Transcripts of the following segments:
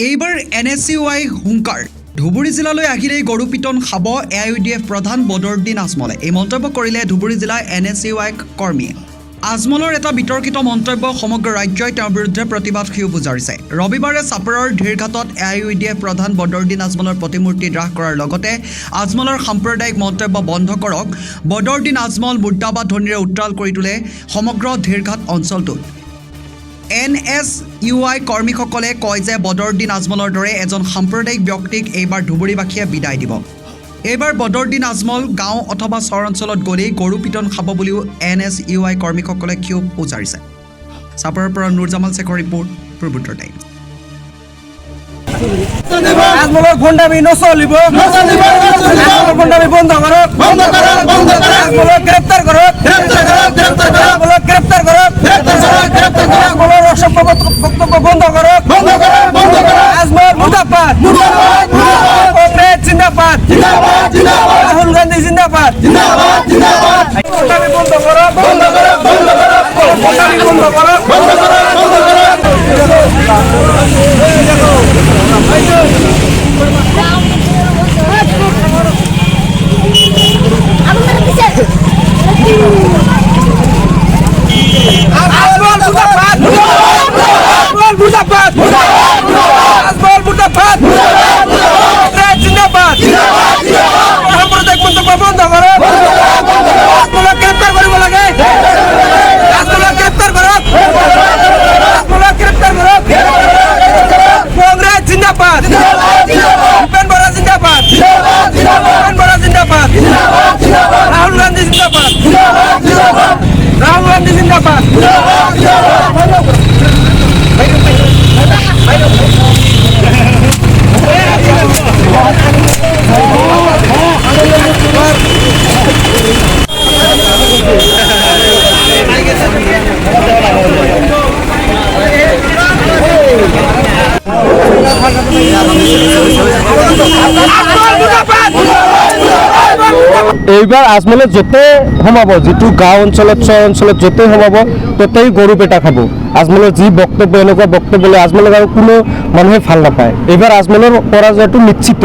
এইবাৰ NSUI হুংকাৰ ধুবুৰী জিলালৈ আহিলেই গৰু পিটন খাব AIUDF প্ৰধান বদৰুদ্দিন আজমলে। এই মন্তব্য কৰিলে ধুবুৰী জিলাৰ NSUI কৰ্মীয়ে। আজমলৰ এটা বিতৰ্কিত মন্তব্য সমগ্ৰ ৰাজ্যই তেওঁৰ বিৰুদ্ধে প্ৰতিবাদ সিও বুজাৰিছে। ৰবিবাৰে চাপৰৰ ধীৰঘাটত AIUDF প্ৰধান বদৰুদ্দিন আজমলৰ প্ৰতিমূৰ্তি হ্ৰাস কৰাৰ লগতে আজমলৰ সাম্প্ৰদায়িক মন্তব্য বন্ধ কৰক বদৰুদ্দিন আজমল মুৰ্দাবাদ ধ্বনিৰে উত্তাল কৰি তোলে সমগ্ৰ ধীৰঘাট অঞ্চলটোত। NSUI কৰ্মীসকলে কয় যে বদৰুদ্দিন আজমলৰ দৰে এজন সাম্প্ৰদায়িক ব্যক্তিক এইবাৰ ধুবুৰীবাসীয়ে বিদায় দিব। এইবাৰ বদৰুদ্দিন আজমল গাঁও অথবা চহৰ অঞ্চলত গ'লেই গৰু পিটন খাব বুলিও NSUI কৰ্মীসকলে ক্ষোভ উজাৰিছে। চাপৰৰ পৰা নুৰজামাল শেখৰ ৰিপৰ্ট, পূৰ্বোত্তৰ টাইমছ। আজমলৰ গুণ্ডামি নচলিব, আজমলৰ গুণ্ডামি বন্ধ কৰক, আজমলক গ্ৰেপ্তাৰ কৰক, আজমলক গ্ৰেপ্তাৰ কৰক, আজমলৰ অসভ্য বক্তব্য বন্ধ কৰক, আজমল মুৰ্দাবাদ, কংগ্ৰেছ জিন্দাবাদ, ৰাহুল গান্ধী জিন্দাবাদ, গুণ্ডামি বন্ধ কৰক, গুণ্ডামি বন্ধ কৰক, সাম্প্ৰদায়িক মন্তব্য বন্ধ কৰক, আজমলক গ্ৰেপ্তাৰ কৰিব লাগে, আজমলক গ্ৰেপ্তাৰ কৰক, আজমলক গ্ৰেপ্তাৰ কৰক, কংগ্ৰেছ জিন্দাবাদ, ভূপেন বৰা জিন্দাবাদ, ভূপেন বৰা জিন্দাবাদ, ৰাহুল গান্ধী জিন্দাবাদ, ৰাহুল গান্ধী জিন্দাবাদ। এইবাৰ আজমলে য'তে সোমাব, যিটো গাঁও অঞ্চলত চহৰ অঞ্চলত য'তে সোমাব ত'তেই গৰু পেটা খাব। আজমলৰ যি বক্তব্য, এনেকুৱা বক্তব্য আজমলক আৰু কোনো মানুহে ভাল নাপায়। এইবাৰ আজমলৰ পৰাজয়টো নিশ্চিত।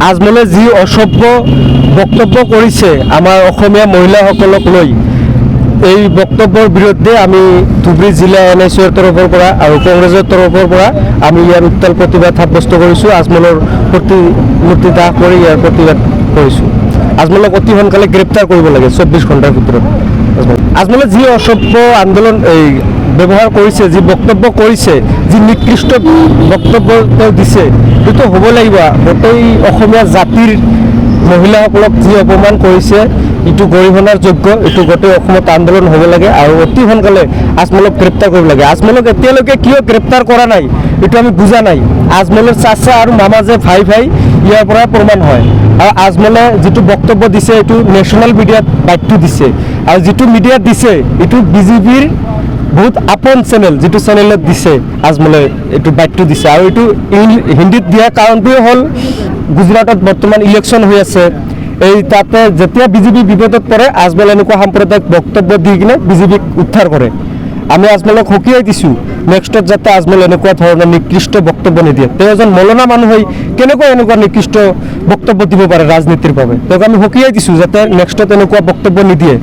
আজমলে যি অসভ্য বক্তব্য কৰিছে আমাৰ অসমীয়া মহিলাসকলক লৈ, এই বক্তব্যৰ বিৰুদ্ধে আমি ধুবুৰী জিলা NSUৰ তৰফৰ পৰা আৰু কংগ্ৰেছৰ তৰফৰ পৰা আমি ইয়াৰ উত্তাল প্ৰতিবাদ সাব্যস্ত কৰিছোঁ। আজমলৰ প্ৰতিমূৰ্তি দাহ কৰি ইয়াৰ প্ৰতিবাদ কৰিছোঁ। আজমলক অতি সোনকালে গ্ৰেপ্তাৰ কৰিব লাগে 24 ঘণ্টাৰ ভিতৰত। আজমলে যি অসভ্য আন্দোলন ব্যৱহাৰ কৰিছে, যি বক্তব্য কৰিছে, যি নিকৃষ্ট বক্তব্য তেওঁ দিছে, সেইটো হ'ব লাগিব। গোটেই অসমীয়া জাতিৰ মহিলাসকলক যি অপমান কৰিছে, এইটো গৰিহণাৰ যোগ্য। এইটো গোটেই অসমত আন্দোলন হ'ব লাগে আৰু অতি সোনকালে আজমলক গ্ৰেপ্তাৰ কৰিব লাগে। আজমলক এতিয়ালৈকে কিয় গ্ৰেপ্তাৰ কৰা নাই এইটো আমি বুজা নাই। আজমলৰ চাচা আৰু মামা যে ভাই ইয়াৰ পৰা প্ৰমাণ হয়। আৰু আজমলে যিটো বক্তব্য দিছে এইটো নেশ্যনেল মিডিয়াত বাক্য দিছে, আৰু যিটো মিডিয়াত দিছে এইটো BJPৰ বহুত আপন চেনেল, যিটো চেনেলত দিছে আজমলে এইটো বাক্য দিছে। আৰু এইটো হিন্দীত দিয়াৰ কাৰণটোৱে হ'ল গুজৰাটত বৰ্তমান ইলেকশ্যন হৈ আছে। এই তাতে যেতিয়া BJP বিপদত পৰে, আজমল এনেকুৱা সাম্প্ৰদায়িক বক্তব্য দি কিনে BJPক উদ্ধাৰ কৰে। আমি আজমলক সকীয়াই দিছোঁ, নেক্সটত যাতে আজমল এনেকুৱা ধৰণৰ নিকৃষ্ট বক্তব্য নিদিয়ে। তেওঁ এজন মৌলানা মানুহ হৈ কেনেকৈ এনেকুৱা নিকৃষ্ট বক্তব্য দিব পাৰে ৰাজনীতিৰ বাবে। তেওঁক আমি সকীয়াই দিছোঁ যাতে নেক্সটত এনেকুৱা বক্তব্য নিদিয়ে।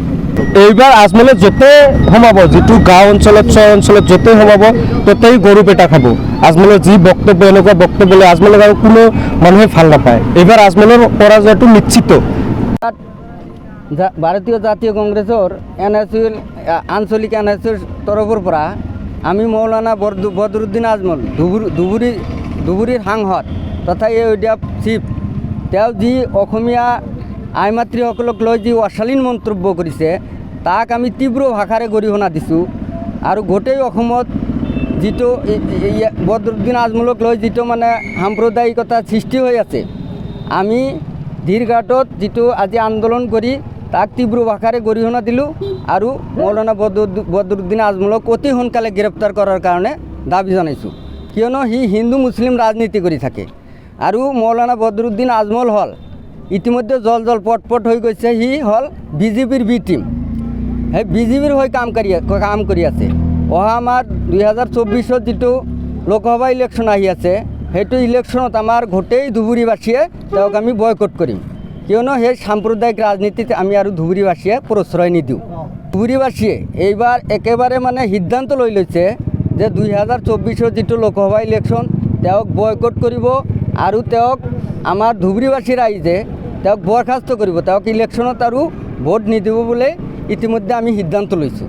এইবাৰ আজমলে য'তে সোমাব, যিটো গাঁও অঞ্চলত চহৰ অঞ্চলত য'তে সোমাব ত'তেই গৰু পেটা খাব। আজমলৰ যি বক্তব্য, এনেকুৱা বক্তব্য আজমলক আৰু কোনো মানুহে ভাল নাপায়। এইবাৰ আজমলৰ পৰাজয়টো নিশ্চিত। ভাৰতীয় জাতীয় কংগ্ৰেছৰ NSUৰ আঞ্চলিক NSUৰ তৰফৰ পৰা আমি মৌলানা বদৰুদ্দিন আজমল ধুবুৰীৰ সাংসদ তথা AIUDF চিফ, তেওঁ যি অসমীয়া আই মাতৃসকলক লৈ যি অশালীন মন্তব্য কৰিছে তাক আমি তীব্ৰ ভাষাৰে গৰিহণা দিছোঁ। আৰু গোটেই অসমত যিটো বদৰুদ্দিন আজমলক লৈ যিটো মানে সাম্প্ৰদায়িকতা সৃষ্টি হৈ আছে, আমি ধীৰঘাটত যিটো আজি আন্দোলন কৰি তাক তীব্ৰ ভাষাৰে গৰিহণা দিলোঁ আৰু মৌলানা বদৰুদ্দিন আজমলক অতি সোনকালে গ্ৰেপ্তাৰ কৰাৰ কাৰণে দাবী জনাইছোঁ। কিয়নো সি হিন্দু মুছলিম ৰাজনীতি কৰি থাকে। আৰু মৌলানা বদৰুদ্দিন আজমল হ'ল ইতিমধ্যে জল পট হৈ গৈছে। সি হ'ল BJPৰ B টিম, সেই BJPৰ হৈ কাম কৰি আছে। অহা আমাৰ 2024 যিটো লোকসভা ইলেকশ্যন আহি আছে, সেইটো ইলেকশ্যনত আমাৰ গোটেই ধুবুৰীবাসীয়ে তেওঁক আমি বয়কট কৰিম, কিয়নো সেই সাম্প্ৰদায়িক ৰাজনীতিত আমি আৰু ধুবুৰীবাসীয়ে প্ৰশ্ৰয় নিদিওঁ। ধুবুৰীবাসীয়ে এইবাৰ একেবাৰে মানে সিদ্ধান্ত লৈ লৈছে যে 2024 যিটো লোকসভা ইলেকশ্যন তেওঁক বয়কট কৰিব আৰু তেওঁক আমাৰ ধুবুৰীবাসী ৰাইজে তেওঁক বৰখাস্ত কৰিব, তেওঁক ইলেকশ্যনত আৰু ভোট নিদিব বুলি ইতিমধ্যে আমি সিদ্ধান্ত লৈছোঁ।